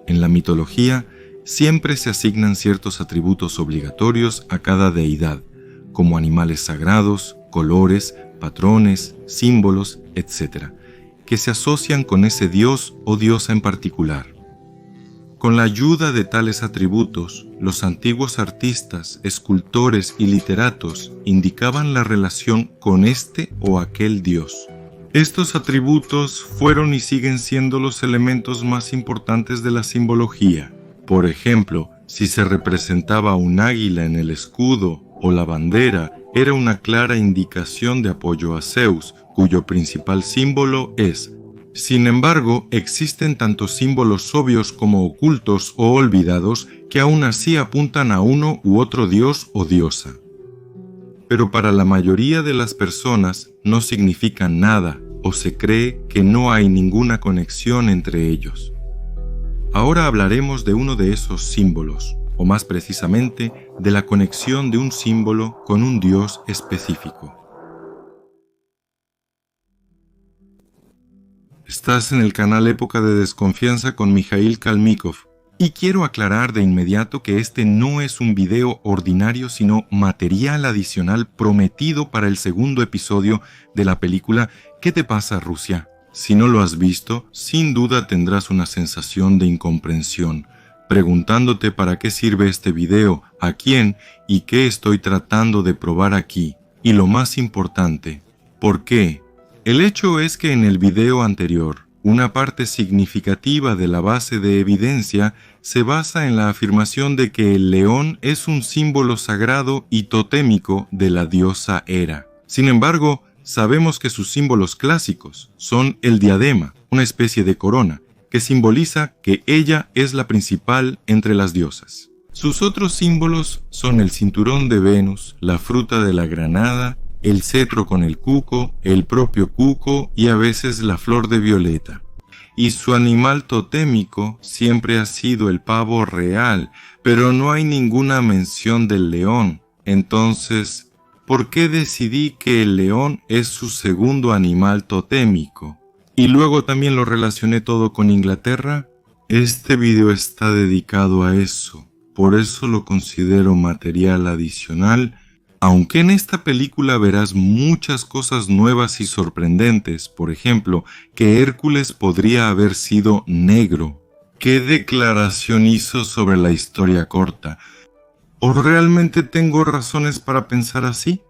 En la mitología, siempre se asignan ciertos atributos obligatorios a cada deidad, como animales sagrados, colores, patrones, símbolos, etc., que se asocian con ese dios o diosa en particular. Con la ayuda de tales atributos, los antiguos artistas, escultores y literatos indicaban la relación con este o aquel dios. Estos atributos fueron y siguen siendo los elementos más importantes de la simbología. Por ejemplo, si se representaba un águila en el escudo o la bandera, era una clara indicación de apoyo a Zeus, cuyo principal símbolo es. Sin embargo, existen tanto símbolos obvios como ocultos o olvidados que aún así apuntan a uno u otro dios o diosa. Pero para la mayoría de las personas no significan nada o se cree que no hay ninguna conexión entre ellos. Ahora hablaremos de uno de esos símbolos, o más precisamente, de la conexión de un símbolo con un dios específico. Estás en el canal Época de Desconfianza con Mijail Kalmykov, y quiero aclarar de inmediato que este no es un video ordinario, sino material adicional prometido para el segundo episodio de la película ¿Qué te pasa, Rusia? Si no lo has visto, sin duda tendrás una sensación de incomprensión, preguntándote para qué sirve este video, a quién y qué estoy tratando de probar aquí. Y lo más importante, ¿por qué? El hecho es que en el video anterior, una parte significativa de la base de evidencia se basa en la afirmación de que el león es un símbolo sagrado y totémico de la diosa Hera. Sin embargo, sabemos que sus símbolos clásicos son el diadema, una especie de corona, que simboliza que ella es la principal entre las diosas. Sus otros símbolos son el cinturón de Venus, la fruta de la granada, el cetro con el cuco, el propio cuco y a veces la flor de violeta. Y su animal totémico siempre ha sido el pavo real, pero no hay ninguna mención del león. Entonces, ¿por qué decidí que el león es su segundo animal totémico? Y luego también lo relacioné todo con Inglaterra. Este video está dedicado a eso, por eso lo considero material adicional. Aunque en esta película verás muchas cosas nuevas y sorprendentes, por ejemplo, que Hércules podría haber sido negro. ¿Qué declaración hizo sobre la historia corta? ¿O realmente tengo razones para pensar así?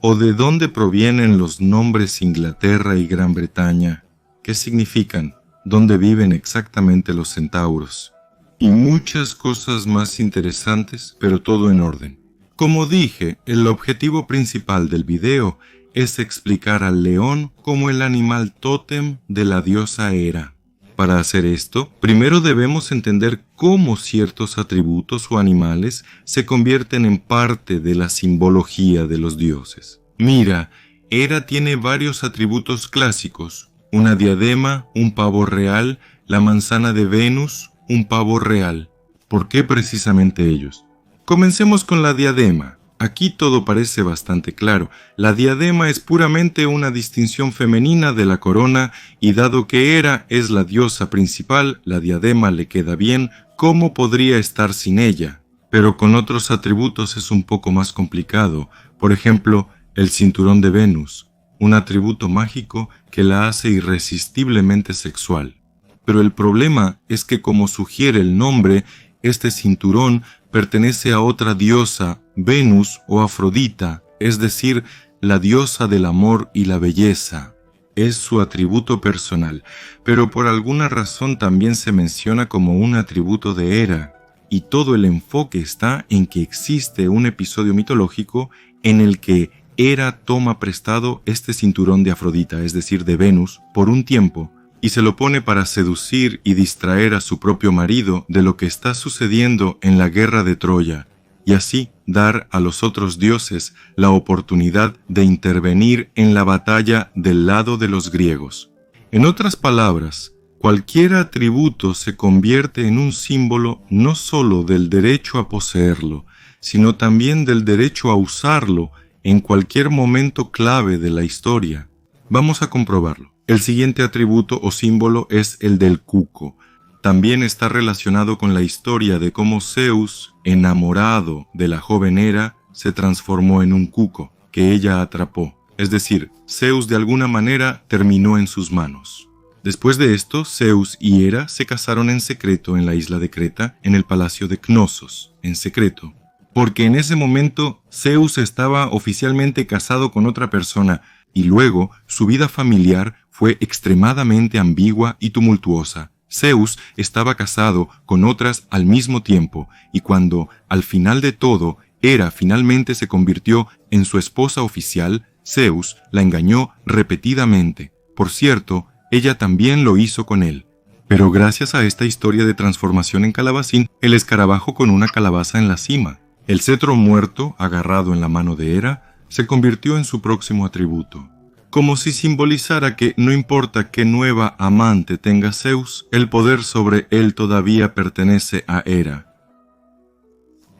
¿O de dónde provienen los nombres Inglaterra y Gran Bretaña? ¿Qué significan? ¿Dónde viven exactamente los centauros? Y muchas cosas más interesantes, pero todo en orden. Como dije, el objetivo principal del video es explicar al león como el animal tótem de la diosa Hera. Para hacer esto, primero debemos entender cómo ciertos atributos o animales se convierten en parte de la simbología de los dioses. Mira, Hera tiene varios atributos clásicos: una diadema, un pavo real, la manzana de Venus, un pavo real. ¿Por qué precisamente ellos? Comencemos con la diadema. Aquí todo parece bastante claro. La diadema es puramente una distinción femenina de la corona y dado que Hera es la diosa principal, la diadema le queda bien. ¿Cómo podría estar sin ella? Pero con otros atributos es un poco más complicado. Por ejemplo, el cinturón de Venus, un atributo mágico que la hace irresistiblemente sexual. Pero el problema es que, como sugiere el nombre, este cinturón pertenece a otra diosa, Venus o Afrodita, es decir, la diosa del amor y la belleza. Es su atributo personal, pero por alguna razón también se menciona como un atributo de Hera, y todo el enfoque está en que existe un episodio mitológico en el que Hera toma prestado este cinturón de Afrodita, es decir, de Venus, por un tiempo, y se lo pone para seducir y distraer a su propio marido de lo que está sucediendo en la guerra de Troya, y así dar a los otros dioses la oportunidad de intervenir en la batalla del lado de los griegos. En otras palabras, cualquier atributo se convierte en un símbolo no solo del derecho a poseerlo, sino también del derecho a usarlo en cualquier momento clave de la historia. Vamos a comprobarlo. El siguiente atributo o símbolo es el del cuco. también está relacionado con la historia de cómo Zeus, enamorado de la joven Hera, se transformó en un cuco que ella atrapó. Es decir, Zeus de alguna manera terminó en sus manos. Después de esto, Zeus y Hera se casaron en secreto en la isla de Creta, en el palacio de Cnosos, en secreto. Porque en ese momento Zeus estaba oficialmente casado con otra persona y luego su vida familiar fue extremadamente ambigua y tumultuosa. Zeus estaba casado con otras al mismo tiempo y cuando, al final de todo, Hera finalmente se convirtió en su esposa oficial, Zeus la engañó repetidamente. Por cierto, ella también lo hizo con él. Pero gracias a esta historia de transformación en calabacín, el escarabajo con una calabaza en la cima, el cetro muerto agarrado en la mano de Hera, se convirtió en su próximo atributo. Como si simbolizara que no importa qué nueva amante tenga Zeus, el poder sobre él todavía pertenece a Hera.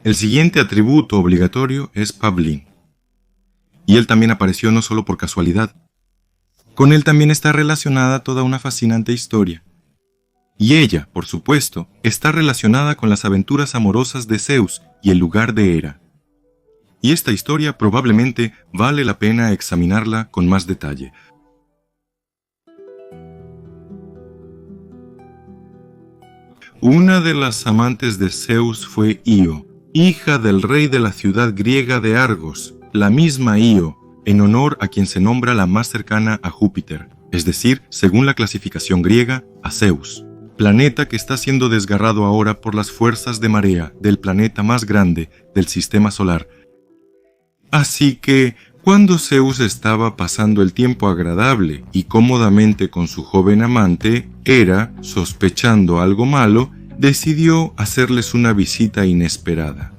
El siguiente atributo obligatorio es Pablín. Y él también apareció no solo por casualidad. Con él también está relacionada toda una fascinante historia. Y ella, por supuesto, está relacionada con las aventuras amorosas de Zeus y el lugar de Hera. Y esta historia probablemente vale la pena examinarla con más detalle. Una de las amantes de Zeus fue Io, hija del rey de la ciudad griega de Argos, la misma Io, en honor a quien se nombra la más cercana a Júpiter, es decir, según la clasificación griega, a Zeus, planeta que está siendo desgarrado ahora por las fuerzas de marea del planeta más grande del sistema solar. Así que, cuando Zeus estaba pasando el tiempo agradable y cómodamente con su joven amante, Hera, sospechando algo malo, decidió hacerles una visita inesperada.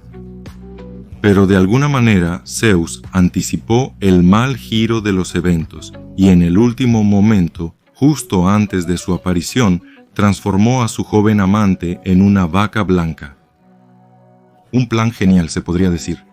Pero de alguna manera, Zeus anticipó el mal giro de los eventos y en el último momento, justo antes de su aparición, transformó a su joven amante en una vaca blanca. Un plan genial, se podría decir.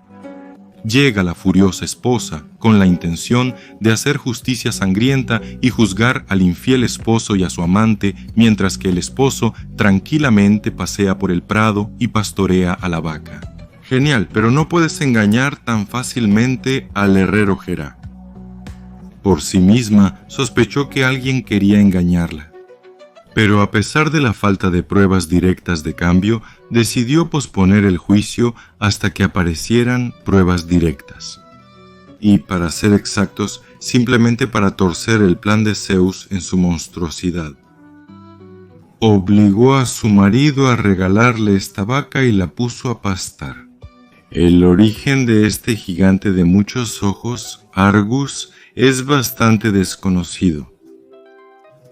Llega la furiosa esposa con la intención de hacer justicia sangrienta y juzgar al infiel esposo y a su amante, mientras que el esposo tranquilamente pasea por el prado y pastorea a la vaca. Genial, pero no puedes engañar tan fácilmente al herrero Hera. Por sí misma, sospechó que alguien quería engañarla. Pero a pesar de la falta de pruebas directas de cambio, decidió posponer el juicio hasta que aparecieran pruebas directas. Y para ser exactos, simplemente para torcer el plan de Zeus en su monstruosidad. Obligó a su marido a regalarle esta vaca y la puso a pastar. El origen de este gigante de muchos ojos, Argus, es bastante desconocido.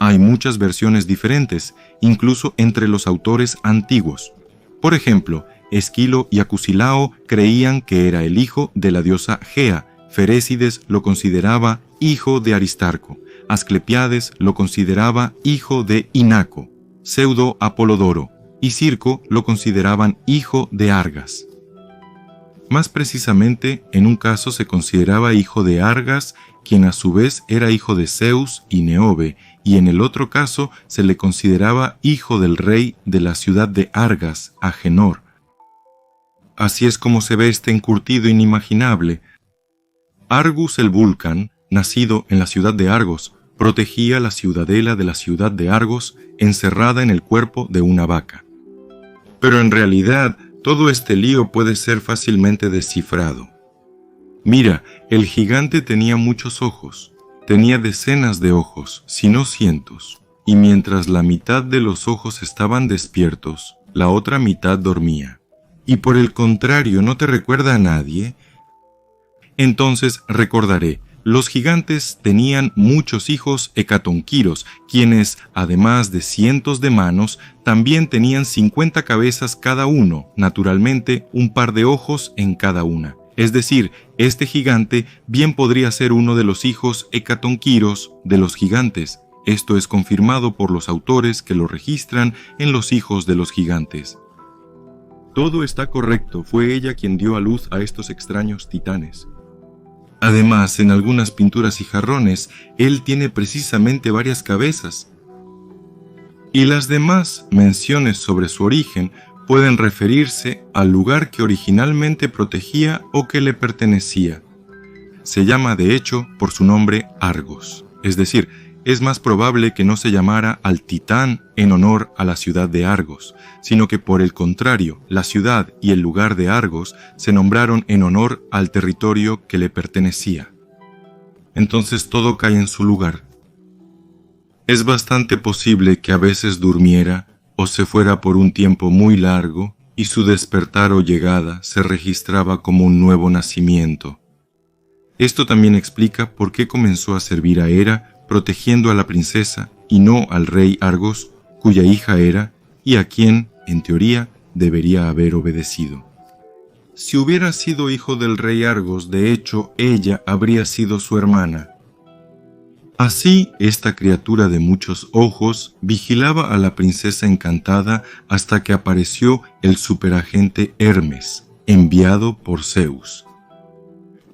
Hay muchas versiones diferentes, incluso entre los autores antiguos. Por ejemplo, Esquilo y Acusilao creían que era el hijo de la diosa Gea, Ferécides lo consideraba hijo de Aristarco, Asclepiades lo consideraba hijo de Inaco, Pseudo Apolodoro y Circo lo consideraban hijo de Argas. Más precisamente, en un caso se consideraba hijo de Argas, quien a su vez era hijo de Zeus y Neobe, y en el otro caso se le consideraba hijo del rey de la ciudad de Argas, Agenor. Así es como se ve este encurtido inimaginable. Argus el Vulcan, nacido en la ciudad de Argos, protegía la ciudadela de la ciudad de Argos encerrada en el cuerpo de una vaca. Pero en realidad, todo este lío puede ser fácilmente descifrado. Mira, el gigante tenía muchos ojos, tenía decenas de ojos, si no cientos, y mientras la mitad de los ojos estaban despiertos, la otra mitad dormía. Y por el contrario, ¿no te recuerda a nadie? Entonces recordaré, los gigantes tenían muchos hijos hecatonquiros, quienes, además de cientos de manos, también tenían 50 cabezas cada uno, naturalmente un par de ojos en cada una. Es decir, este gigante bien podría ser uno de los hijos hecatonquiros de los gigantes. Esto es confirmado por los autores que lo registran en los hijos de los gigantes. Todo está correcto, fue ella quien dio a luz a estos extraños titanes. Además, en algunas pinturas y jarrones, él tiene precisamente varias cabezas. y las demás menciones sobre su origen pueden referirse al lugar que originalmente protegía o que le pertenecía. Se llama de hecho por su nombre Argos, es decir, es más probable que no se llamara al Titán en honor a la ciudad de Argos, sino que por el contrario, la ciudad y el lugar de Argos se nombraron en honor al territorio que le pertenecía. Entonces todo cae en su lugar. Es bastante posible que a veces durmiera o se fuera por un tiempo muy largo y su despertar o llegada se registraba como un nuevo nacimiento. Esto también explica por qué comenzó a servir a Hera protegiendo a la princesa y no al rey Argos, cuya hija era y a quien, en teoría, debería haber obedecido. Si hubiera sido hijo del rey Argos, de hecho, ella habría sido su hermana. Así, esta criatura de muchos ojos vigilaba a la princesa encantada hasta que apareció el superagente Hermes, enviado por Zeus.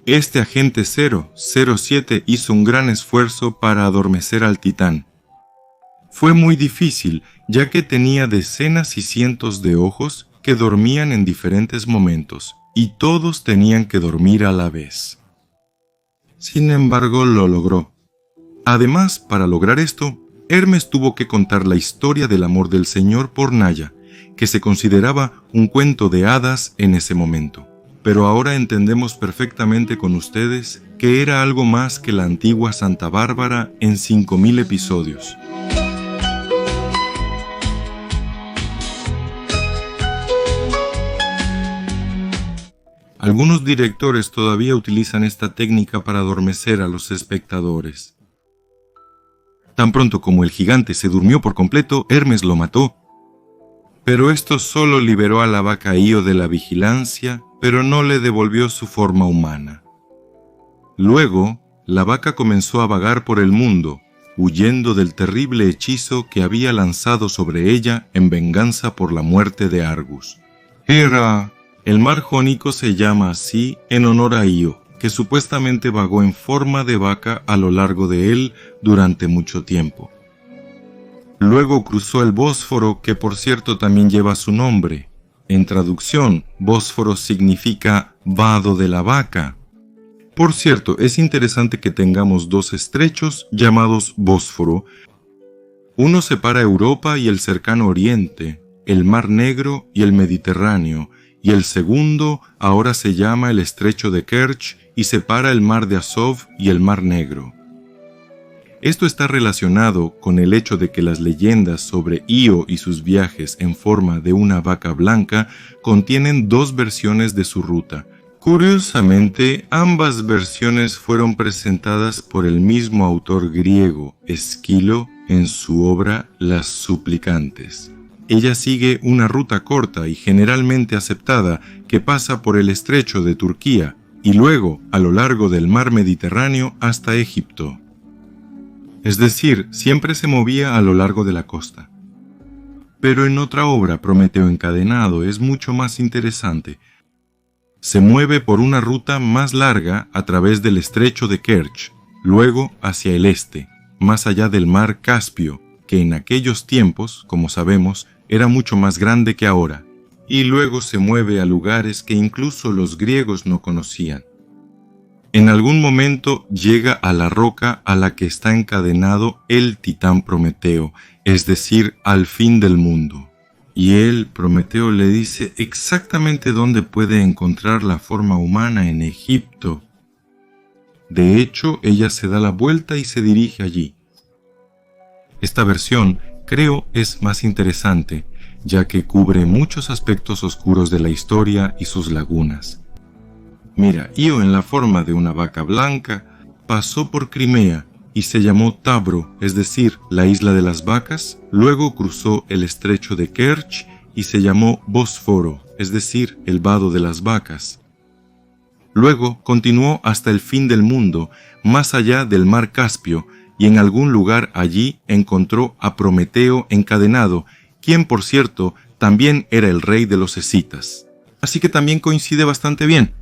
Este agente 007 hizo un gran esfuerzo para adormecer al titán. Fue muy difícil, ya que tenía decenas y cientos de ojos que dormían en diferentes momentos, y todos tenían que dormir a la vez. Sin embargo, lo logró. Además, para lograr esto, Hermes tuvo que contar la historia del amor del Señor por Naya, que se consideraba un cuento de hadas en ese momento. Pero ahora entendemos perfectamente con ustedes que era algo más que la antigua Santa Bárbara en 5000 episodios. Algunos directores todavía utilizan esta técnica para adormecer a los espectadores. Tan pronto como el gigante se durmió por completo, Hermes lo mató. Pero esto solo liberó a la vaca Io de la vigilancia, pero no le devolvió su forma humana. Luego, la vaca comenzó a vagar por el mundo, huyendo del terrible hechizo que había lanzado sobre ella en venganza por la muerte de Argus. Hera. El mar Jónico se llama así en honor a Io, que supuestamente vagó en forma de vaca a lo largo de él durante mucho tiempo. Luego cruzó el Bósforo, que por cierto también lleva su nombre. En traducción, Bósforo significa vado de la vaca. Por cierto, es interesante que tengamos dos estrechos llamados Bósforo. Uno separa Europa y el cercano Oriente, el Mar Negro y el Mediterráneo, y el segundo ahora se llama el Estrecho de Kerch y separa el Mar de Azov y el Mar Negro. Esto está relacionado con el hecho de que las leyendas sobre Io y sus viajes en forma de una vaca blanca contienen dos versiones de su ruta. Curiosamente, ambas versiones fueron presentadas por el mismo autor griego, Esquilo, en su obra Las Suplicantes. Ella sigue una ruta corta y generalmente aceptada que pasa por el estrecho de Turquía y luego a lo largo del mar Mediterráneo hasta Egipto. Es decir, siempre se movía a lo largo de la costa. Pero en otra obra, Prometeo encadenado, es mucho más interesante. Se mueve por una ruta más larga a través del estrecho de Kerch, luego hacia el este, más allá del mar Caspio, que en aquellos tiempos, como sabemos, era mucho más grande que ahora, y luego se mueve a lugares que incluso los griegos no conocían. En algún momento llega a la roca a la que está encadenado el titán Prometeo, es decir, al fin del mundo. Y él, Prometeo, le dice exactamente dónde puede encontrar la forma humana en Egipto. De hecho, ella se da la vuelta y se dirige allí. Esta versión, creo, es más interesante, ya que cubre muchos aspectos oscuros de la historia y sus lagunas. Mira, Io en la forma de una vaca blanca pasó por Crimea y se llamó Tabro, es decir, la isla de las vacas, luego cruzó el estrecho de Kerch y se llamó Bósforo, es decir, el vado de las vacas. Luego continuó hasta el fin del mundo, más allá del mar Caspio, y en algún lugar allí encontró a Prometeo encadenado, quien por cierto también era el rey de los escitas. Así que también coincide bastante bien.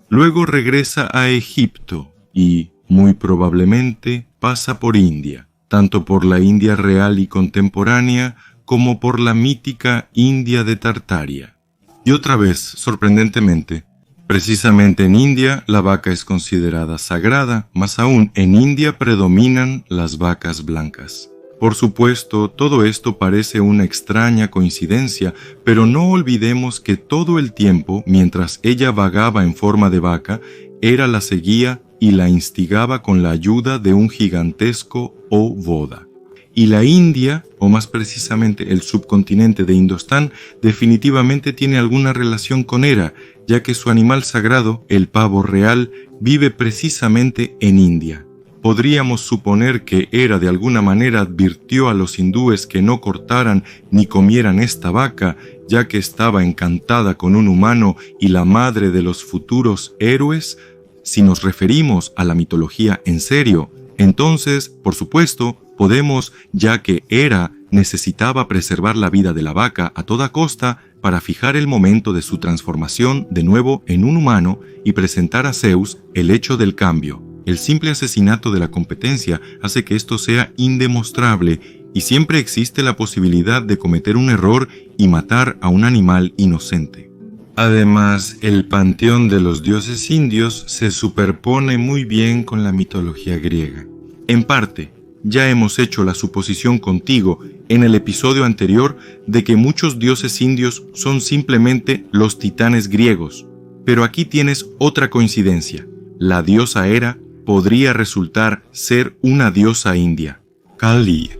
Luego regresa a Egipto y, muy probablemente, pasa por India. tanto por la India real y contemporánea como por la mítica India de Tartaria. Y otra vez, sorprendentemente, precisamente en India la vaca es considerada sagrada, más aún en India predominan las vacas blancas. Por supuesto, todo esto parece una extraña coincidencia, pero no olvidemos que todo el tiempo, mientras ella vagaba en forma de vaca, Hera la seguía y la instigaba con la ayuda de un gigantesco Voda. Y la India, o más precisamente el subcontinente de Indostán, definitivamente tiene alguna relación con Hera, ya que su animal sagrado, el pavo real, vive precisamente en India. Podríamos suponer que Hera de alguna manera advirtió a los hindúes que no cortaran ni comieran esta vaca, ya que estaba encantada con un humano y la madre de los futuros héroes. Si nos referimos a la mitología en serio, entonces, por supuesto, podemos, ya que Hera necesitaba preservar la vida de la vaca a toda costa para fijar el momento de su transformación de nuevo en un humano y presentar a Zeus el hecho del cambio. El simple asesinato de la competencia hace que esto sea indemostrable y siempre existe la posibilidad de cometer un error y matar a un animal inocente. Además, el panteón de los dioses indios se superpone muy bien con la mitología griega. En parte, ya hemos hecho la suposición contigo en el episodio anterior de que muchos dioses indios son simplemente los titanes griegos, pero aquí tienes otra coincidencia. La diosa Hera podría resultar ser una diosa india, Kali.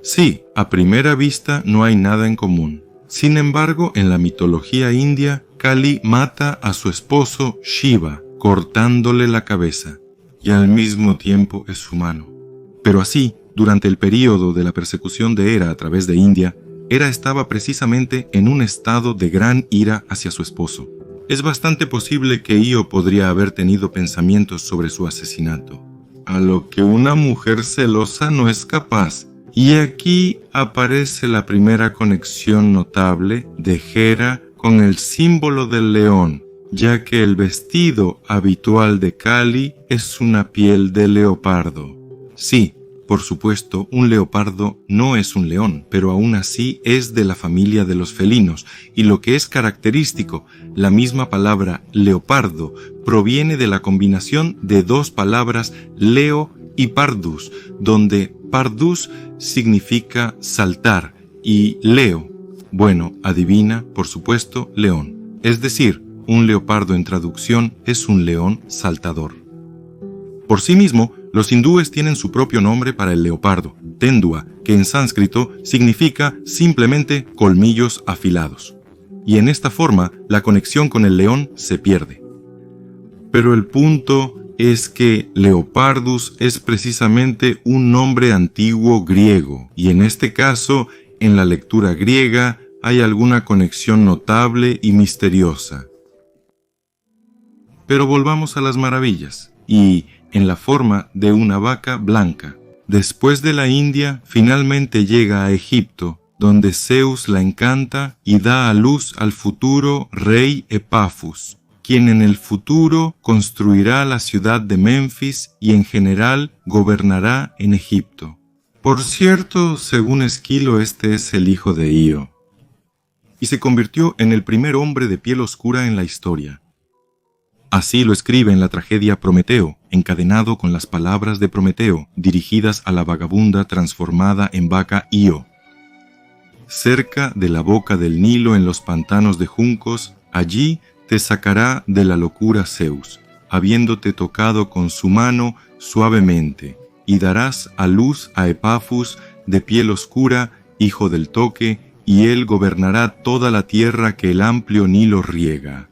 Sí, a primera vista no hay nada en común. Sin embargo, en la mitología india, Kali mata a su esposo Shiva, cortándole la cabeza, y al mismo tiempo es humano. Pero así, durante el período de la persecución de Hera a través de India, Hera estaba precisamente en un estado de gran ira hacia su esposo. Es bastante posible que Io podría haber tenido pensamientos sobre su asesinato, a lo que una mujer celosa no es capaz. Y aquí aparece la primera conexión notable de Hera con el símbolo del león, ya que el vestido habitual de Kali es una piel de leopardo. Sí, por supuesto, un leopardo no es un león, pero aún así es de la familia de los felinos, y lo que es característico, la misma palabra leopardo proviene de la combinación de dos palabras leo y pardus, donde pardus significa saltar y leo, bueno, adivina, por supuesto, león. Es decir, un leopardo en traducción es un león saltador. Por sí mismo, los hindúes tienen su propio nombre para el leopardo, Tendua, que en sánscrito significa simplemente colmillos afilados. Y en esta forma, la conexión con el león se pierde. Pero el punto es que Leopardus es precisamente un nombre antiguo griego, y en este caso, en la lectura griega, hay alguna conexión notable y misteriosa. Pero volvamos a las maravillas, y en la forma de una vaca blanca. Después de la India, finalmente llega a Egipto, donde Zeus la encanta y da a luz al futuro rey Epafus, quien en el futuro construirá la ciudad de Memphis y en general gobernará en Egipto. Por cierto, según Esquilo, este es el hijo de Io, y se convirtió en el primer hombre de piel oscura en la historia. Así lo escribe en la tragedia Prometeo, encadenado con las palabras de Prometeo, dirigidas a la vagabunda transformada en vaca Io. Cerca de la boca del Nilo en los pantanos de juncos, allí te sacará de la locura Zeus, habiéndote tocado con su mano suavemente, y darás a luz a Epafus de piel oscura, hijo del toque, y él gobernará toda la tierra que el amplio Nilo riega.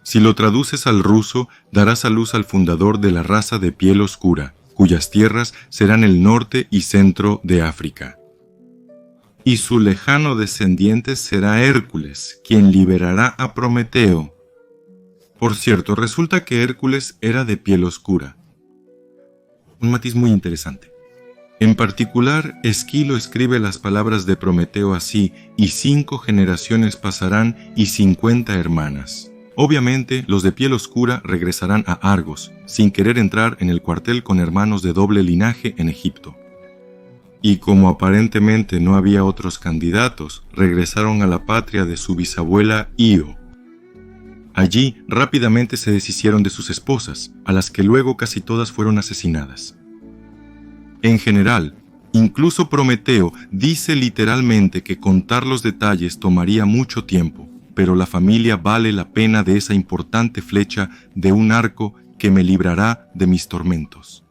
Si lo traduces al ruso, darás a luz al fundador de la raza de piel oscura, cuyas tierras serán el norte y centro de África. Y su lejano descendiente será Hércules, quien liberará a Prometeo. Por cierto, resulta que Hércules era de piel oscura. Un matiz muy interesante. En particular, Esquilo escribe las palabras de Prometeo así, y 5 generaciones pasarán y 50 hermanas. Obviamente, los de piel oscura regresarán a Argos, sin querer entrar en el cuartel con hermanos de doble linaje en Egipto. Y como aparentemente no había otros candidatos, regresaron a la patria de su bisabuela Io. Allí rápidamente se deshicieron de sus esposas, a las que luego casi todas fueron asesinadas. En general, incluso Prometeo dice literalmente que contar los detalles tomaría mucho tiempo, pero la familia vale la pena de esa importante flecha de un arco que me librará de mis tormentos.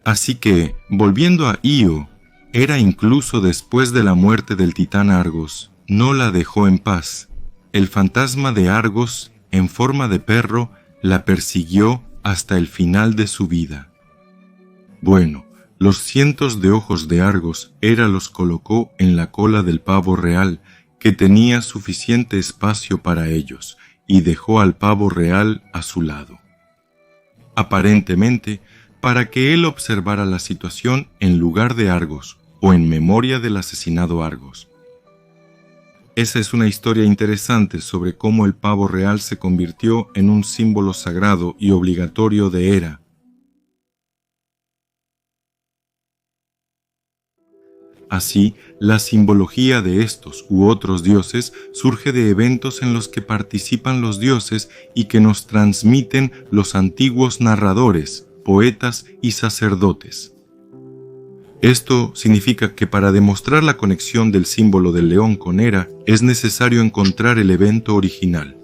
Así que, volviendo a Io, Hera incluso después de la muerte del titán Argos, no la dejó en paz. El fantasma de Argos, en forma de perro, la persiguió hasta el final de su vida. Bueno, los cientos de ojos de Argos Hera los colocó en la cola del pavo real, que tenía suficiente espacio para ellos, y dejó al pavo real a su lado. Aparentemente, para que él observara la situación en lugar de Argos, o en memoria del asesinado Argos. Esa es una historia interesante sobre cómo el pavo real se convirtió en un símbolo sagrado y obligatorio de Hera. Así, la simbología de estos u otros dioses surge de eventos en los que participan los dioses y que nos transmiten los antiguos narradores, poetas y sacerdotes. Esto significa que para demostrar la conexión del símbolo del león con Hera es necesario encontrar el evento original.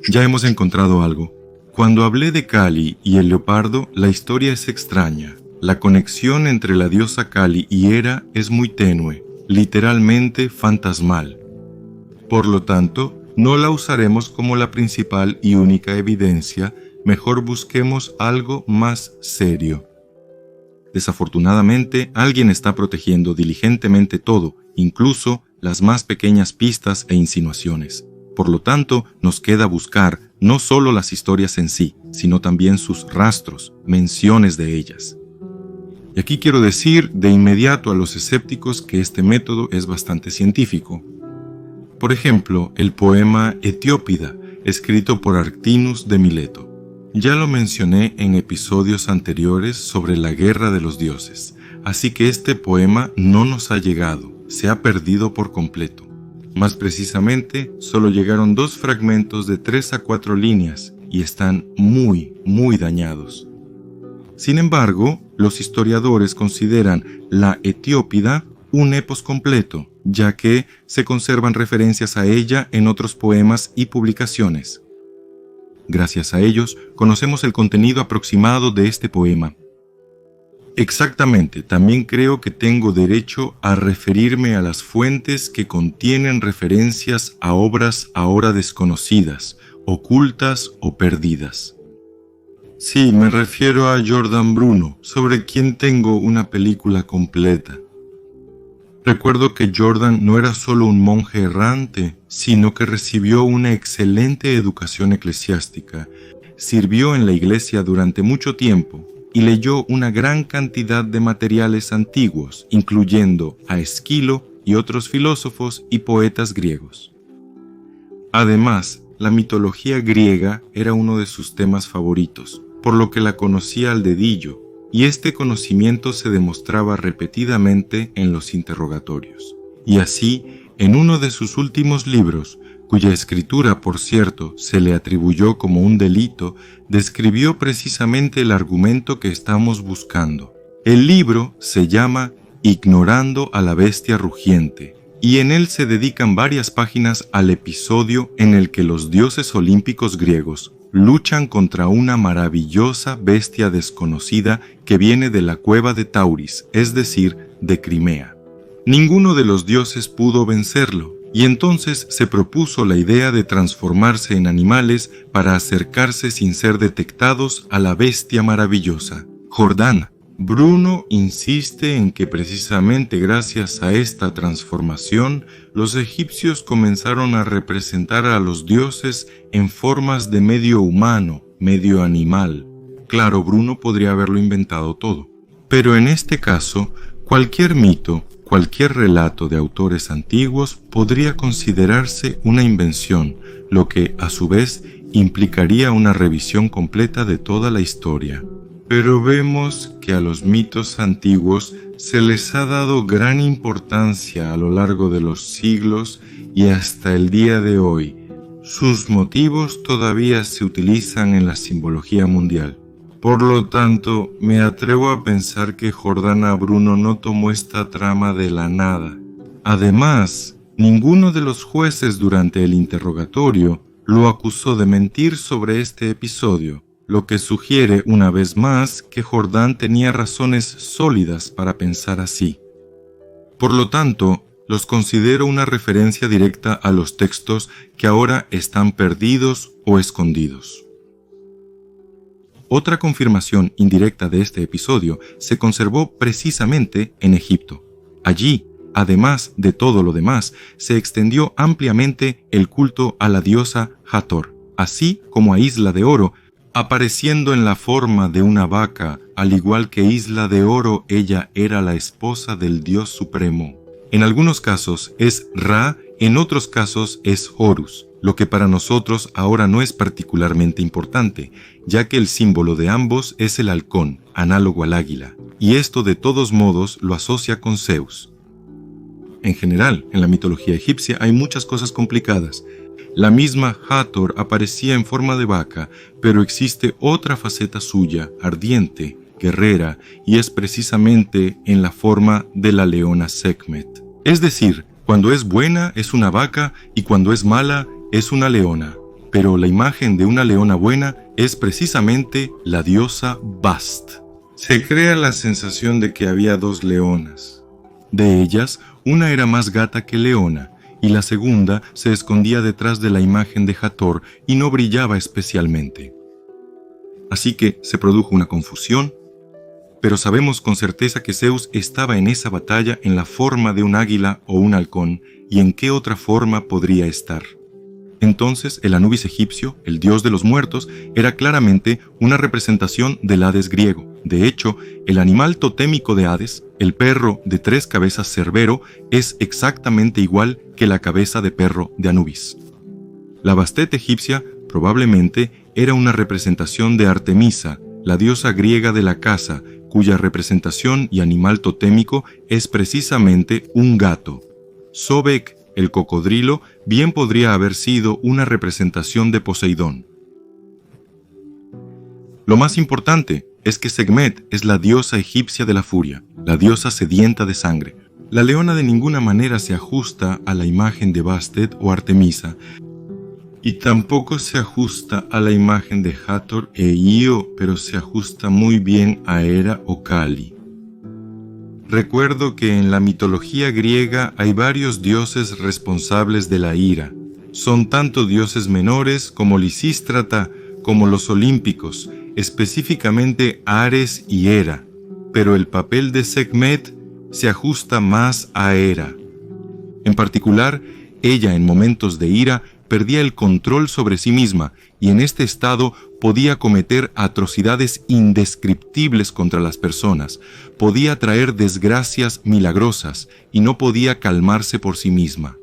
Ya hemos encontrado algo. Cuando hablé de Kali y el leopardo, la historia es extraña. La conexión entre la diosa Kali y Hera es muy tenue, literalmente fantasmal. Por lo tanto, no la usaremos como la principal y única evidencia, mejor busquemos algo más serio. Desafortunadamente, alguien está protegiendo diligentemente todo, incluso las más pequeñas pistas e insinuaciones. Por lo tanto, nos queda buscar no solo las historias en sí, sino también sus rastros, menciones de ellas. Y aquí quiero decir de inmediato a los escépticos que este método es bastante científico. Por ejemplo, el poema Etiópida, escrito por Arctinus de Mileto. Ya lo mencioné en episodios anteriores sobre la guerra de los dioses, así que este poema no nos ha llegado, se ha perdido por completo. Más precisamente, solo llegaron 2 fragmentos de 3 a 4 líneas y están muy dañados. Sin embargo, los historiadores consideran la Etiópida un epos completo, ya que se conservan referencias a ella en otros poemas y publicaciones. Gracias a ellos, conocemos el contenido aproximado de este poema. Exactamente, también creo que tengo derecho a referirme a las fuentes que contienen referencias a obras ahora desconocidas, ocultas o perdidas. Sí, me refiero a Jordan Bruno, sobre quien tengo una película completa. Recuerdo que Jordan no era solo un monje errante, sino que recibió una excelente educación eclesiástica, sirvió en la iglesia durante mucho tiempo y leyó una gran cantidad de materiales antiguos, incluyendo a Esquilo y otros filósofos y poetas griegos. Además, la mitología griega era uno de sus temas favoritos, por lo que la conocía al dedillo, y este conocimiento se demostraba repetidamente en los interrogatorios. Y así, en uno de sus últimos libros, cuya escritura, por cierto, se le atribuyó como un delito, describió precisamente el argumento que estamos buscando. El libro se llama Ignorando a la bestia rugiente, y en él se dedican varias páginas al episodio en el que los dioses olímpicos griegos luchan contra una maravillosa bestia desconocida que viene de la cueva de Tauris, es decir, de Crimea. Ninguno de los dioses pudo vencerlo, y entonces se propuso la idea de transformarse en animales para acercarse sin ser detectados a la bestia maravillosa. Jordán, Bruno insiste en que precisamente gracias a esta transformación, los egipcios comenzaron a representar a los dioses en formas de medio humano, medio animal. Claro, Bruno podría haberlo inventado todo. Pero en este caso, cualquier mito, cualquier relato de autores antiguos podría considerarse una invención, lo que, a su vez, implicaría una revisión completa de toda la historia. Pero vemos que a los mitos antiguos se les ha dado gran importancia a lo largo de los siglos y hasta el día de hoy. Sus motivos todavía se utilizan en la simbología mundial. Por lo tanto, me atrevo a pensar que Giordano Bruno no tomó esta trama de la nada. Además, ninguno de los jueces durante el interrogatorio lo acusó de mentir sobre este episodio, lo que sugiere una vez más que Jordan tenía razones sólidas para pensar así. Por lo tanto, los considero una referencia directa a los textos que ahora están perdidos o escondidos. Otra confirmación indirecta de este episodio se conservó precisamente en Egipto. Allí, además de todo lo demás, se extendió ampliamente el culto a la diosa Hathor, así como a Isla de Oro, apareciendo en la forma de una vaca, al igual que Isla de Oro, ella era la esposa del dios supremo. En algunos casos es Ra, en otros casos es Horus, lo que para nosotros ahora no es particularmente importante, ya que el símbolo de ambos es el halcón, análogo al águila, y esto de todos modos lo asocia con Zeus. En general, en la mitología egipcia hay muchas cosas complicadas. La misma Hathor aparecía en forma de vaca, pero existe otra faceta suya, ardiente, guerrera, y es precisamente en la forma de la leona Sekhmet. Es decir, cuando es buena es una vaca y cuando es mala es una leona. Pero la imagen de una leona buena es precisamente la diosa Bast. Se crea la sensación de que había dos leonas. De ellas, una era más gata que leona, y la segunda se escondía detrás de la imagen de Hathor y no brillaba especialmente. Así que se produjo una confusión, pero sabemos con certeza que Zeus estaba en esa batalla en la forma de un águila o un halcón, y en qué otra forma podría estar. Entonces el Anubis egipcio, el dios de los muertos, era claramente una representación del Hades griego. De hecho, el animal totémico de Hades, el perro de 3 cabezas Cerbero, es exactamente igual que la cabeza de perro de Anubis. La Bastet egipcia probablemente era una representación de Artemisa, la diosa griega de la caza, cuya representación y animal totémico es precisamente un gato. Sobek, el cocodrilo, bien podría haber sido una representación de Poseidón. Lo más importante es que Sekhmet es la diosa egipcia de la furia, la diosa sedienta de sangre. La leona de ninguna manera se ajusta a la imagen de Bastet o Artemisa, y tampoco se ajusta a la imagen de Hathor e Io, pero se ajusta muy bien a Hera o Kali. Recuerdo que en la mitología griega hay varios dioses responsables de la ira. Son tanto dioses menores como Lisístrata, como los olímpicos, específicamente Ares y Hera, pero el papel de Sekhmet se ajusta más a Hera. En particular, ella en momentos de ira perdía el control sobre sí misma y en este estado podía cometer atrocidades indescriptibles contra las personas, podía traer desgracias milagrosas y no podía calmarse por sí misma.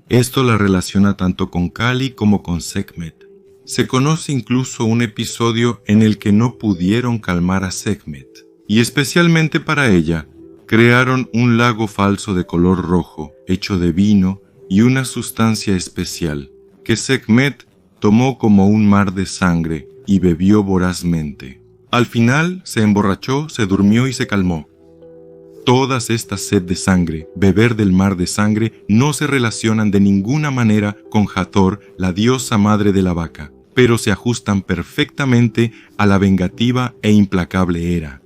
Esto la relaciona tanto con Kali como con Sekhmet. Se conoce incluso un episodio en el que no pudieron calmar a Sekhmet, y especialmente para ella, crearon un lago falso de color rojo, hecho de vino y una sustancia especial, que Sekhmet tomó como un mar de sangre y bebió vorazmente. Al final se emborrachó, se durmió y se calmó. Todas estas sed de sangre, beber del mar de sangre, no se relacionan de ninguna manera con Hathor, la diosa madre de la vaca, pero se ajustan perfectamente a la vengativa e implacable Hera.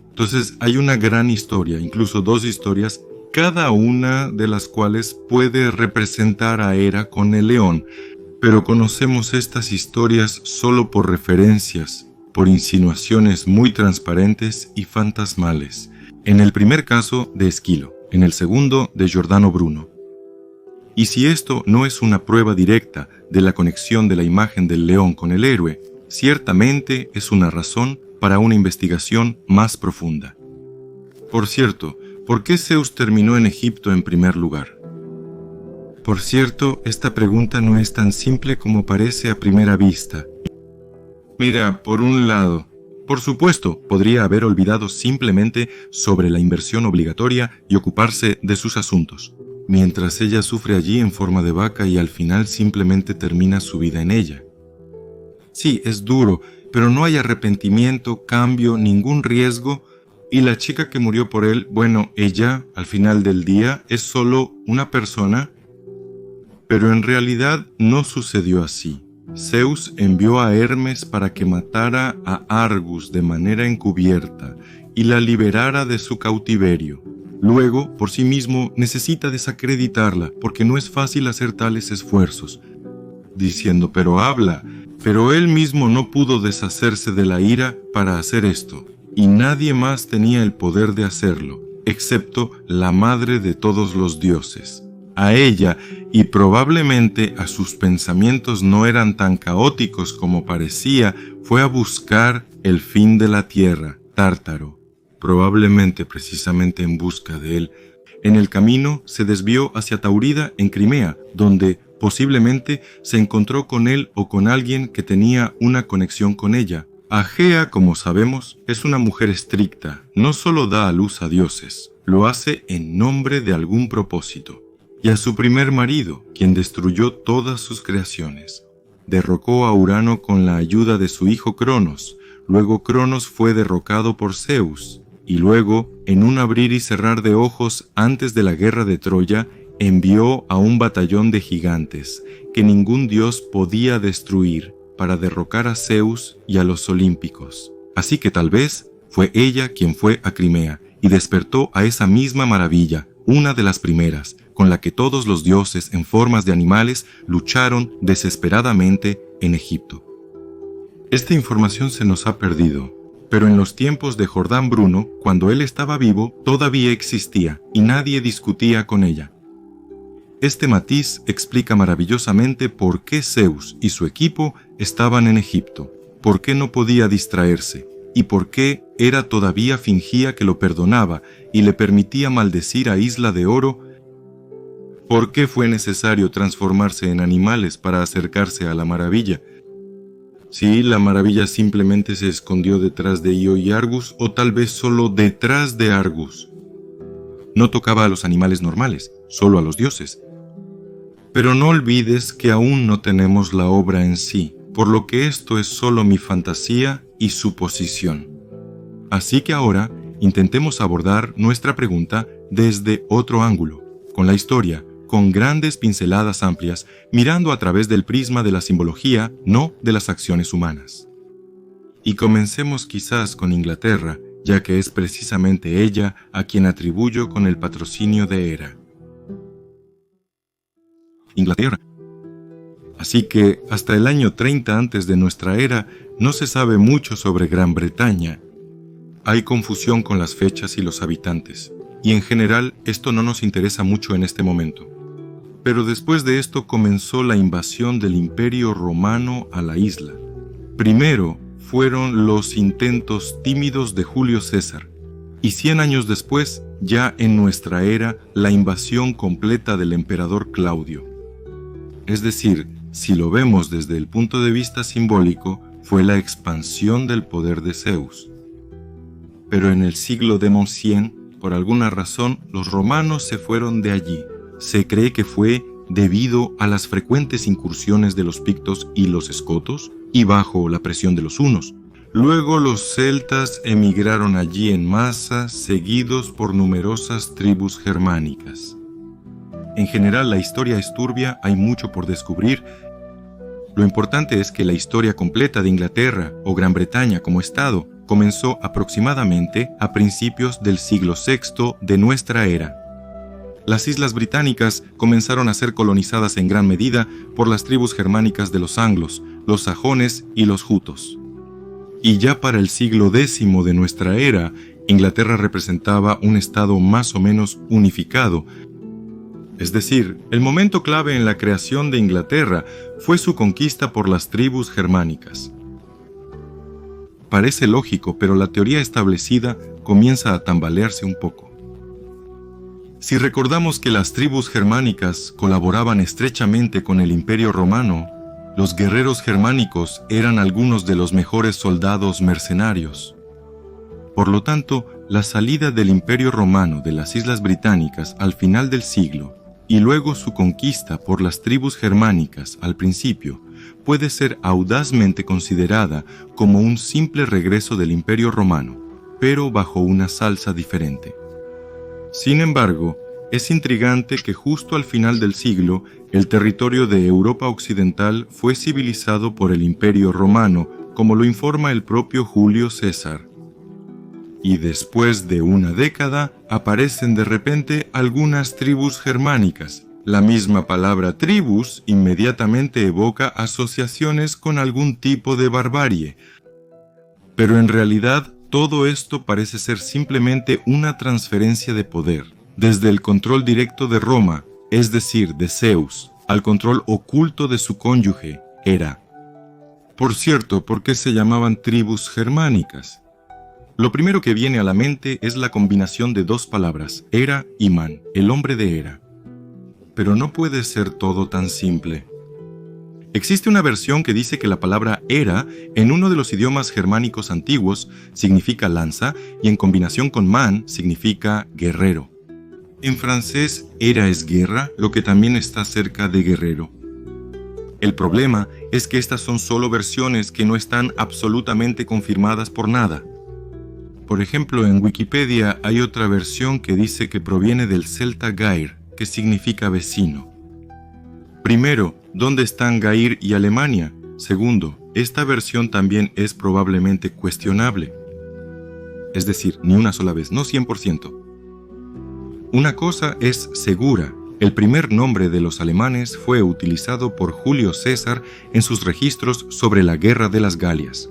Entonces hay una gran historia, incluso 2 historias, cada una de las cuales puede representar a Hera con el león, pero conocemos estas historias solo por referencias, por insinuaciones muy transparentes y fantasmales. En el primer caso de Esquilo, en el segundo de Giordano Bruno. Y si esto no es una prueba directa de la conexión de la imagen del león con el héroe, ciertamente es una razón para una investigación más profunda. Por cierto, ¿Por qué Zeus terminó en Egipto en primer lugar? Por cierto, esta pregunta no es tan simple como parece a primera vista. Mira, por un lado, por supuesto, podría haber olvidado simplemente sobre la inversión obligatoria y ocuparse de sus asuntos, mientras ella sufre allí en forma de vaca y al final simplemente termina su vida en ella. Sí, es duro, pero no hay arrepentimiento, cambio, ningún riesgo, y la chica que murió por él, bueno, ella, al final del día, es solo una persona. Pero en realidad no sucedió así. Zeus envió a Hermes para que matara a Argus de manera encubierta y la liberara de su cautiverio. Luego, por sí mismo, necesita desacreditarla porque no es fácil hacer tales esfuerzos, diciendo, pero habla. Pero él mismo no pudo deshacerse de la ira para hacer esto, y nadie más tenía el poder de hacerlo, excepto la madre de todos los dioses. A ella, y probablemente a sus pensamientos no eran tan caóticos como parecía, fue a buscar el fin de la tierra, Tártaro, probablemente precisamente en busca de él. En el camino se desvió hacia Taurida en Crimea, donde posiblemente se encontró con él o con alguien que tenía una conexión con ella. Agea, como sabemos, es una mujer estricta, no solo da a luz a dioses, lo hace en nombre de algún propósito. Y a su primer marido, quien destruyó todas sus creaciones. Derrocó a Urano con la ayuda de su hijo Cronos. Luego Cronos fue derrocado por Zeus. Y luego, en un abrir y cerrar de ojos antes de la guerra de Troya, envió a un batallón de gigantes que ningún dios podía destruir para derrocar a Zeus y a los olímpicos. Así que tal vez fue ella quien fue a Crimea y despertó a esa misma maravilla, una de las primeras, con la que todos los dioses en formas de animales lucharon desesperadamente en Egipto. Esta información se nos ha perdido, pero en los tiempos de Jordán Bruno, cuando él estaba vivo, todavía existía y nadie discutía con ella. Este matiz explica maravillosamente por qué Zeus y su equipo estaban en Egipto, por qué no podía distraerse y por qué Hera todavía fingía que lo perdonaba y le permitía maldecir a Isla de Oro. ¿Por qué fue necesario transformarse en animales para acercarse a la maravilla? Sí, la maravilla simplemente se escondió detrás de Io y Argus, o tal vez solo detrás de Argus. No tocaba a los animales normales, solo a los dioses. Pero no olvides que aún no tenemos la obra en sí, por lo que esto es solo mi fantasía y suposición. Así que ahora intentemos abordar nuestra pregunta desde otro ángulo, con la historia, con grandes pinceladas amplias, mirando a través del prisma de la simbología, no de las acciones humanas. Y comencemos quizás con Inglaterra, ya que es precisamente ella a quien atribuyo con el patrocinio de Hera. Inglaterra. Así que hasta el año 30 antes de nuestra era no se sabe mucho sobre Gran Bretaña. Hay confusión con las fechas y los habitantes, y en general esto no nos interesa mucho en este momento. Pero después de esto comenzó la invasión del Imperio Romano a la isla. Primero fueron los intentos tímidos de Julio César, y 100 años después, ya en nuestra era, la invasión completa del emperador Claudio. Es decir, si lo vemos desde el punto de vista simbólico, fue la expansión del poder de Zeus. Pero en el siglo de 100, por alguna razón, los romanos se fueron de allí. Se cree que fue debido a las frecuentes incursiones de los pictos y los escotos, y bajo la presión de los hunos. Luego los celtas emigraron allí en masa, seguidos por numerosas tribus germánicas. En general, la historia es turbia, hay mucho por descubrir. Lo importante es que la historia completa de Inglaterra o Gran Bretaña como estado comenzó aproximadamente a principios del siglo VI de nuestra era. Las islas británicas comenzaron a ser colonizadas en gran medida por las tribus germánicas de los anglos, los sajones y los jutos. Y ya para el siglo X de nuestra era, Inglaterra representaba un estado más o menos unificado. Es decir, el momento clave en la creación de Inglaterra fue su conquista por las tribus germánicas. Parece lógico, pero la teoría establecida comienza a tambalearse un poco. Si recordamos que las tribus germánicas colaboraban estrechamente con el Imperio Romano, los guerreros germánicos eran algunos de los mejores soldados mercenarios. Por lo tanto, la salida del Imperio Romano de las Islas Británicas al final del siglo y luego su conquista por las tribus germánicas al principio puede ser audazmente considerada como un simple regreso del Imperio Romano, pero bajo una salsa diferente. Sin embargo, es intrigante que justo al final del siglo, el territorio de Europa Occidental fue civilizado por el Imperio Romano, como lo informa el propio Julio César. Y después de una década, aparecen de repente algunas tribus germánicas. La misma palabra tribus inmediatamente evoca asociaciones con algún tipo de barbarie. Pero en realidad, todo esto parece ser simplemente una transferencia de poder, desde el control directo de Roma, es decir, de Zeus, al control oculto de su cónyuge, Hera. Por cierto, ¿por qué se llamaban tribus germánicas? Lo primero que viene a la mente es la combinación de dos palabras, Hera y Man, el hombre de Hera. Pero no puede ser todo tan simple. Existe una versión que dice que la palabra Hera, en uno de los idiomas germánicos antiguos, significa lanza y en combinación con man significa guerrero. En francés, Hera es guerra, lo que también está cerca de guerrero. El problema es que estas son solo versiones que no están absolutamente confirmadas por nada. Por ejemplo, en Wikipedia hay otra versión que dice que proviene del celta Gair, que significa vecino. Primero, ¿dónde están Gair y Alemania? Segundo, esta versión también es probablemente cuestionable. Es decir, ni una sola vez, no 100%. Una cosa es segura, el primer nombre de los alemanes fue utilizado por Julio César en sus registros sobre la Guerra de las Galias.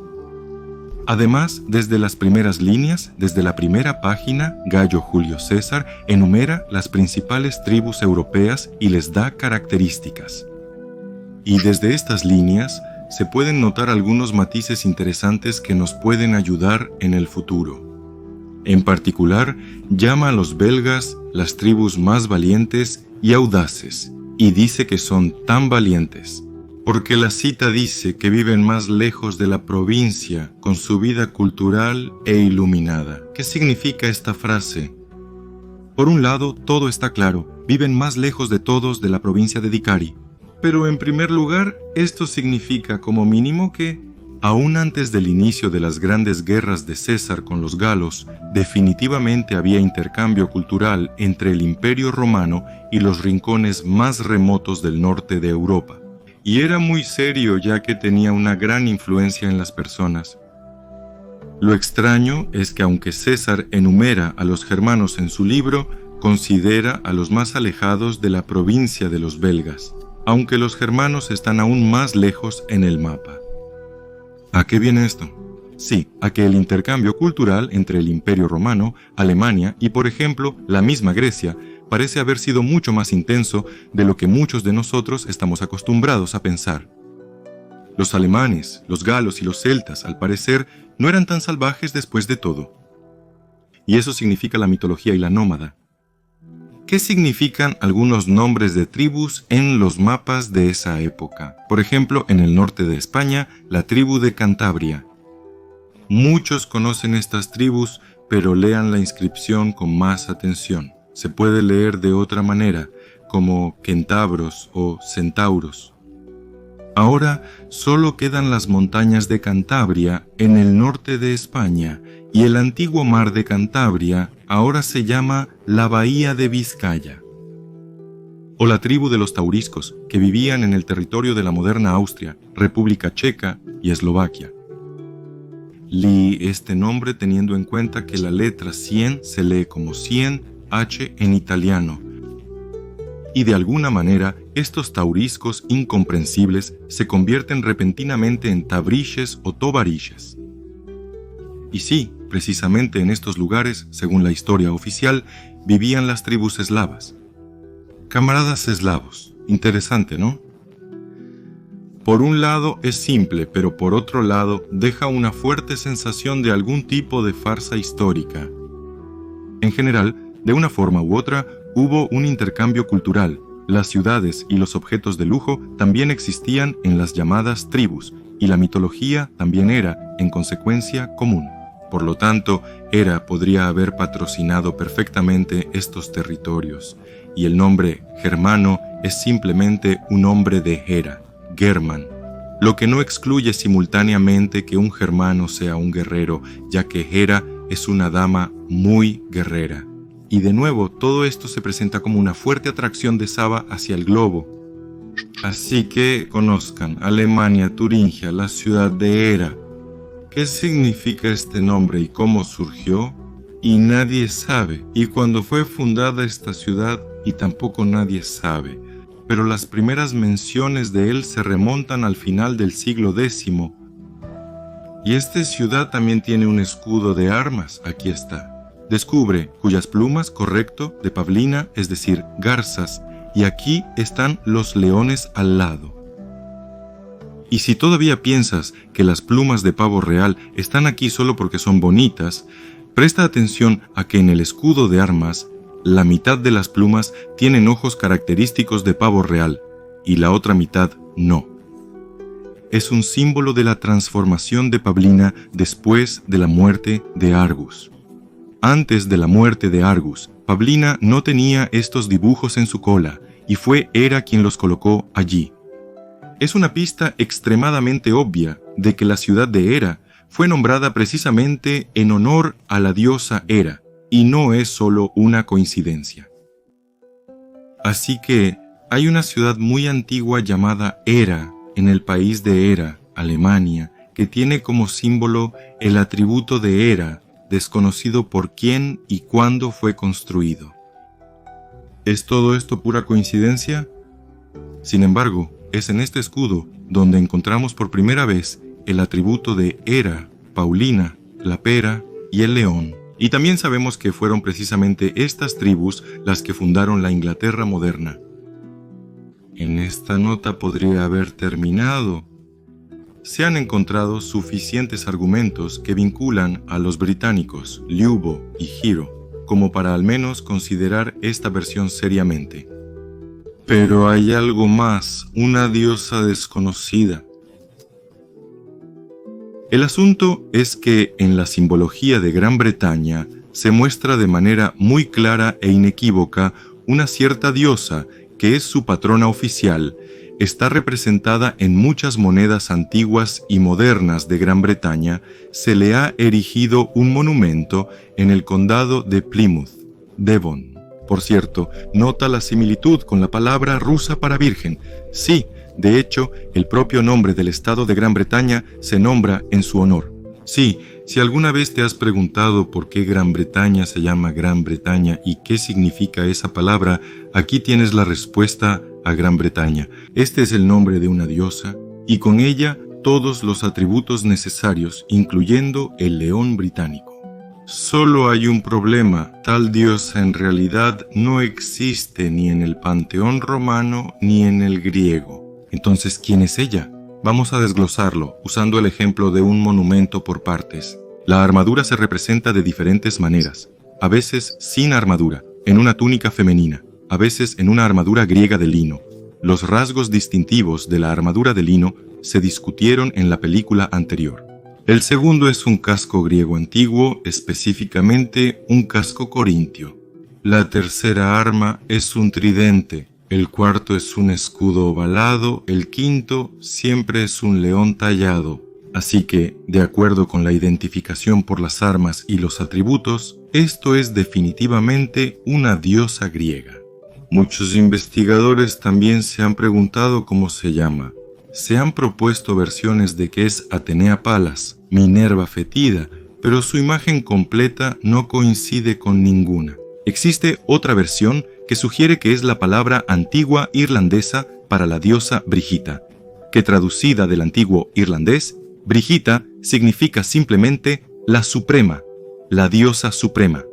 Además, desde las primeras líneas, desde la primera página, Gayo Julio César enumera las principales tribus europeas y les da características. Y desde estas líneas se pueden notar algunos matices interesantes que nos pueden ayudar en el futuro. En particular, llama a los belgas las tribus más valientes y audaces, y dice que son tan valientes, porque la cita dice que viven más lejos de la provincia con su vida cultural e iluminada. ¿Qué significa esta frase? Por un lado, todo está claro, viven más lejos de todos de la provincia de Dicari. Pero en primer lugar, esto significa como mínimo que, aún antes del inicio de las grandes guerras de César con los galos, definitivamente había intercambio cultural entre el Imperio Romano y los rincones más remotos del norte de Europa. Y era muy serio ya que tenía una gran influencia en las personas. Lo extraño es que aunque César enumera a los germanos en su libro, considera a los más alejados de la provincia de los belgas, aunque los germanos están aún más lejos en el mapa. ¿A qué viene esto? Sí, a que el intercambio cultural entre el Imperio Romano, Alemania y, por ejemplo, la misma Grecia, parece haber sido mucho más intenso de lo que muchos de nosotros estamos acostumbrados a pensar. Los alemanes, los galos y los celtas, al parecer, no eran tan salvajes después de todo. Y eso significa la mitología y la nómada. ¿Qué significan algunos nombres de tribus en los mapas de esa época? Por ejemplo, en el norte de España, la tribu de Cantabria. Muchos conocen estas tribus, pero lean la inscripción con más atención. Se puede leer de otra manera, como Kentabros o Centauros. Ahora solo quedan las montañas de Cantabria en el norte de España y el antiguo mar de Cantabria ahora se llama la Bahía de Vizcaya. O la tribu de los tauriscos, que vivían en el territorio de la moderna Austria, República Checa y Eslovaquia. Leí este nombre teniendo en cuenta que la letra 100 se lee como 100H en italiano. Y de alguna manera, estos tauriscos incomprensibles se convierten repentinamente en tabriches o tobariches. Y sí, precisamente en estos lugares, según la historia oficial, vivían las tribus eslavas. Camaradas eslavos, interesante, ¿no? Por un lado es simple, pero por otro lado deja una fuerte sensación de algún tipo de farsa histórica. En general, de una forma u otra, Hubo un intercambio cultural. Las ciudades y los objetos de lujo también existían en las llamadas tribus, y la mitología también era, en consecuencia, común. Por lo tanto, Hera podría haber patrocinado perfectamente estos territorios, y el nombre germano es simplemente un nombre de Hera, German, lo que no excluye simultáneamente que un germano sea un guerrero, ya que Hera es una dama muy guerrera. Y de nuevo, todo esto se presenta como una fuerte atracción de Saba hacia el globo. Así que conozcan Alemania, Turingia, la ciudad de Hera. ¿Qué significa este nombre y cómo surgió? Y nadie sabe. Y cuando fue fundada esta ciudad, y tampoco nadie sabe. Pero las primeras menciones de él se remontan al final del siglo X. Y esta ciudad también tiene un escudo de armas, aquí está. Descubre cuyas plumas, correcto, de pavlina, es decir, garzas, y aquí están los leones al lado. Y si todavía piensas que las plumas de pavo real están aquí solo porque son bonitas, presta atención a que en el escudo de armas, la mitad de las plumas tienen ojos característicos de pavo real, y la otra mitad no. Es un símbolo de la transformación de pavlina después de la muerte de Argus. Antes de la muerte de Argus, pavlina no tenía estos dibujos en su cola, y fue Hera quien los colocó allí. Es una pista extremadamente obvia de que la ciudad de Hera fue nombrada precisamente en honor a la diosa Hera, y no es solo una coincidencia. Así que hay una ciudad muy antigua llamada Hera en el país de Hera, Alemania, que tiene como símbolo el atributo de Hera, desconocido por quién y cuándo fue construido. ¿Es todo esto pura coincidencia? Sin embargo, es en este escudo donde encontramos por primera vez el atributo de Hera, Paulina, la pera y el león. Y también sabemos que fueron precisamente estas tribus las que fundaron la Inglaterra moderna. En esta nota podría haber terminado. Se han encontrado suficientes argumentos que vinculan a los británicos, Liubo y Hiro, como para al menos considerar esta versión seriamente. Pero hay algo más, una diosa desconocida. El asunto es que en la simbología de Gran Bretaña se muestra de manera muy clara e inequívoca una cierta diosa que es su patrona oficial. Está representada en muchas monedas antiguas y modernas de Gran Bretaña. Se le ha erigido un monumento en el condado de Plymouth, Devon. Por cierto, nota la similitud con la palabra rusa para virgen. Sí, de hecho, el propio nombre del estado de Gran Bretaña se nombra en su honor. Sí, si alguna vez te has preguntado por qué Gran Bretaña se llama Gran Bretaña y qué significa esa palabra, aquí tienes la respuesta a Gran Bretaña. Este es el nombre de una diosa, y con ella todos los atributos necesarios, incluyendo el león británico. Solo hay un problema: tal diosa en realidad no existe ni en el panteón romano ni en el griego. Entonces, ¿quién es ella? Vamos a desglosarlo usando el ejemplo de un monumento por partes. La armadura se representa de diferentes maneras, a veces sin armadura, en una túnica femenina, a veces en una armadura griega de lino. Los rasgos distintivos de la armadura de lino se discutieron en la película anterior. El segundo es un casco griego antiguo, específicamente un casco corintio. La tercera arma es un tridente. El cuarto es un escudo ovalado. El quinto siempre es un león tallado. Así que, de acuerdo con la identificación por las armas y los atributos, esto es definitivamente una diosa griega. Muchos investigadores también se han preguntado cómo se llama. Se han propuesto versiones de que es Atenea Palas, Minerva Fetida, pero su imagen completa no coincide con ninguna. Existe otra versión que sugiere que es la palabra antigua irlandesa para la diosa Brigita, que traducida del antiguo irlandés, Brigita significa simplemente la suprema, la diosa suprema,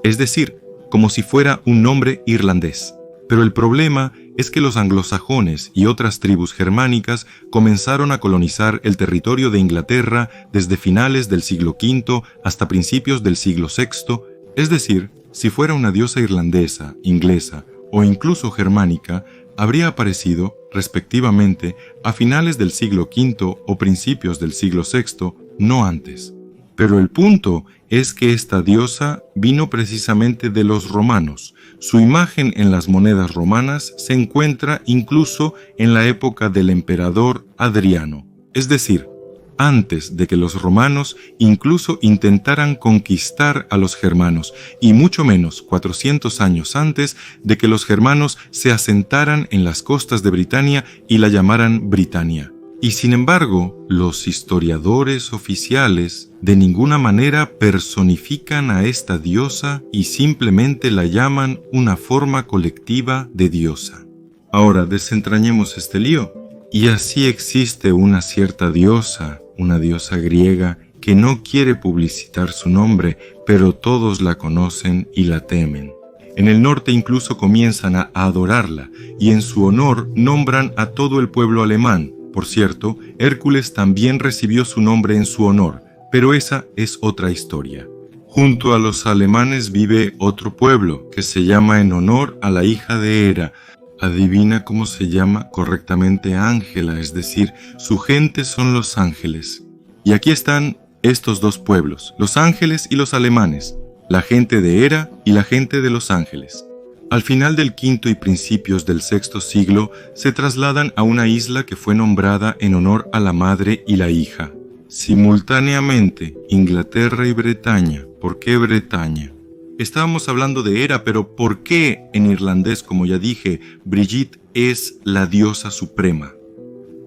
es decir, como si fuera un nombre irlandés. Pero el problema es que los anglosajones y otras tribus germánicas comenzaron a colonizar el territorio de Inglaterra desde finales del siglo V hasta principios del siglo VI, es decir, Si fuera una diosa irlandesa, inglesa o incluso germánica, habría aparecido, respectivamente, a finales del siglo V o principios del siglo VI, no antes. Pero el punto es que esta diosa vino precisamente de los romanos. Su imagen en las monedas romanas se encuentra incluso en la época del emperador Adriano, es decir, antes de que los romanos incluso intentaran conquistar a los germanos, y mucho menos 400 años antes de que los germanos se asentaran en las costas de Britania y la llamaran Britania. Y sin embargo, los historiadores oficiales de ninguna manera personifican a esta diosa y simplemente la llaman una forma colectiva de diosa. Ahora desentrañemos este lío. Y así existe una cierta diosa, una diosa griega, que no quiere publicitar su nombre, pero todos la conocen y la temen. En el norte incluso comienzan a adorarla, y en su honor nombran a todo el pueblo alemán. Por cierto, Hércules también recibió su nombre en su honor, pero esa es otra historia. Junto a los alemanes vive otro pueblo, que se llama en honor a la hija de Hera. Adivina cómo se llama correctamente Ángela, es decir, su gente son los ángeles. Y aquí están estos dos pueblos, los ángeles y los alemanes, la gente de Hera y la gente de los ángeles. Al final del V y principios del VI siglo se trasladan a una isla que fue nombrada en honor a la madre y la hija. Simultáneamente, Inglaterra y Bretaña. ¿Por qué Bretaña? Estábamos hablando de Hera, pero ¿por qué en irlandés, como ya dije, Brigitte es la diosa suprema?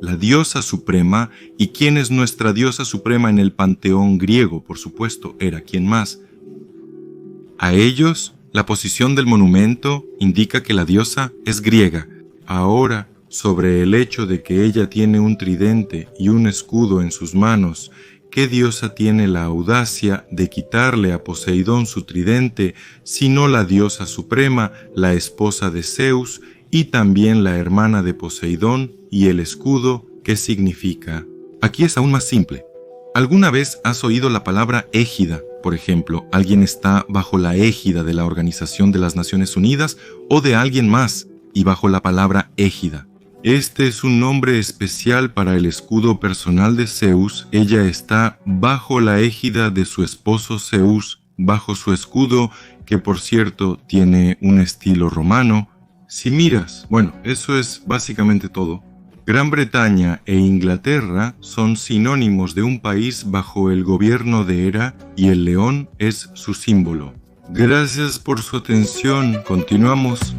La diosa suprema, ¿y quién es nuestra diosa suprema en el panteón griego? Por supuesto, Hera, ¿quién más? A ellos, la posición del monumento indica que la diosa es griega. Ahora, sobre el hecho de que ella tiene un tridente y un escudo en sus manos, ¿qué diosa tiene la audacia de quitarle a Poseidón su tridente, sino la diosa suprema, la esposa de Zeus y también la hermana de Poseidón? Y el escudo, ¿qué significa? Aquí es aún más simple. ¿Alguna vez has oído la palabra égida? Por ejemplo, alguien está bajo la égida de la Organización de las Naciones Unidas o de alguien más y bajo la palabra égida. Este es un nombre especial para el escudo personal de Zeus. Ella está bajo la égida de su esposo Zeus, bajo su escudo, que por cierto tiene un estilo romano. Si miras, bueno, eso es básicamente todo. Gran Bretaña e Inglaterra son sinónimos de un país bajo el gobierno de Hera y el león es su símbolo. Gracias por su atención. Continuamos.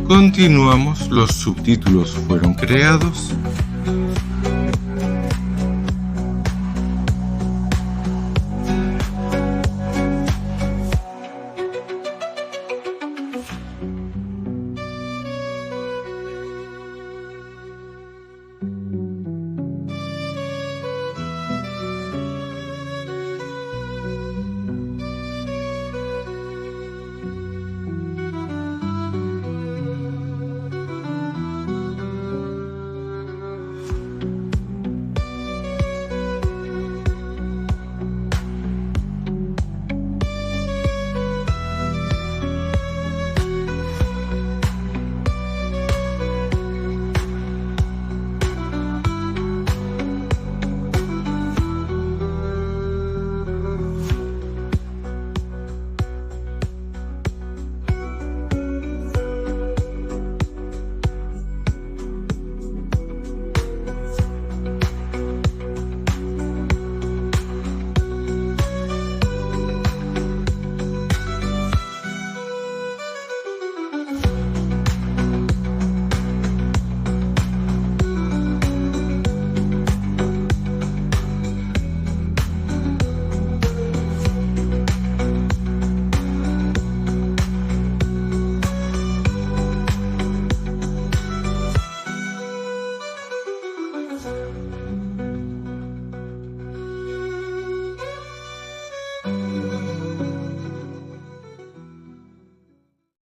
Continuamos, los subtítulos fueron creados.